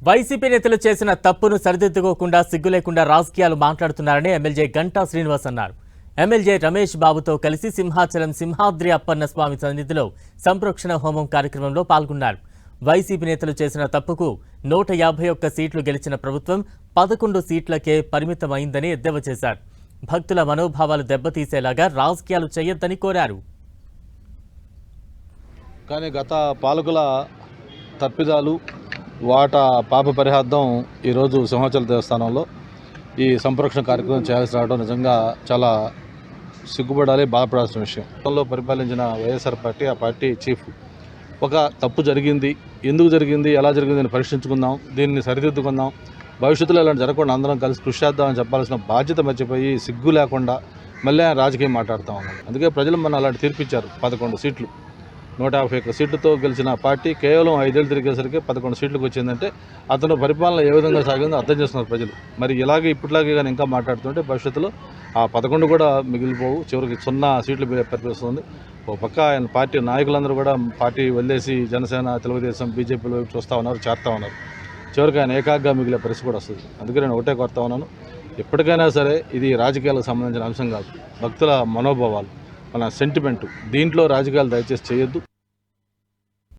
YCP నేతలు చేసిన తప్పును సరిదిద్దుకోకుండా సిగ్గు లేకుండా రాజకీయాలు మాట్లాడుతున్నారని ఎమ్మెల్యే గంటా శ్రీనివాస్ అన్నారు. ఎమ్మెల్యే రమేష్ బాబుతో కలిసి సింహాచలం సింహాద్రి అప్పన్న స్వామి సన్నిధిలో సంప్రోక్షణ హోమం కార్యక్రమంలో పాల్గొన్నారు. వైసీపీ నేతలు చేసిన తప్పుకు 151 సీట్లు గెలిచిన ప్రభుత్వం 11 సీట్లకే పరిమితమైందని ఎద్దేవా చేశారు. భక్తుల మనోభావాలు దెబ్బతీసేలాగా రాజకీయాలు చేయొద్దని కోరారు. కానీ గత పాలకుల తప్పిదాలు వాటా పాప పరిహార్థం ఈరోజు సింహాచల దేవస్థానంలో ఈ సంప్రోక్షణ కార్యక్రమం చేయాల్సి రావడం నిజంగా చాలా సిగ్గుపడాలి, బాధపడాల్సిన విషయం. గతంలో పరిపాలించిన వైఎస్ఆర్ పార్టీ, ఆ పార్టీ చీఫ్ ఒక తప్పు జరిగింది, ఎందుకు జరిగింది, ఎలా జరిగింది అని పరీక్షించుకుందాం, దీన్ని సరిదిద్దుకుందాం, భవిష్యత్తులో ఇలాంటి జరగకుండా అందరం కలిసి కృషి చేద్దామని చెప్పాల్సిన బాధ్యత మర్చిపోయి సిగ్గు లేకుండా మళ్ళీ ఆయన రాజకీయం మాట్లాడుతూ ఉన్నాం. అందుకే ప్రజలు మన అలాంటి తీర్పిచ్చారు. 11 సీట్లు 151 సీట్లతో గెలిచిన పార్టీ కేవలం 5 ఏళ్ళు తిరిగేసరికి 11 సీట్లకు వచ్చిందంటే అతను పరిపాలన ఏ విధంగా సాగిందో అర్థం చేస్తున్నారు ప్రజలు. మరి ఇలాగే ఇప్పటిలాగే కానీ ఇంకా మాట్లాడుతుంటే భవిష్యత్తులో ఆ 11 కూడా మిగిలిపోవు, చివరికి 0 సీట్లు పరిపిస్తుంది. ఒక పక్క ఆయన పార్టీ నాయకులందరూ కూడా పార్టీ వదిలేసి జనసేన, తెలుగుదేశం, బీజేపీల వైపు చూస్తూ ఉన్నారు, చేస్తూ ఉన్నారు. చివరికి ఆయన ఏకాగ్గా మిగిలే పరిస్థితి కూడా వస్తుంది. అందుకే నేను ఒకటే కోరుతా ఉన్నాను, ఎప్పటికైనా సరే ఇది రాజకీయాలకు సంబంధించిన అంశం కాదు, భక్తుల మనోభావాలు, మన సెంటిమెంటు, దీంట్లో రాజకీయాలు దయచేసి చేయొద్దు.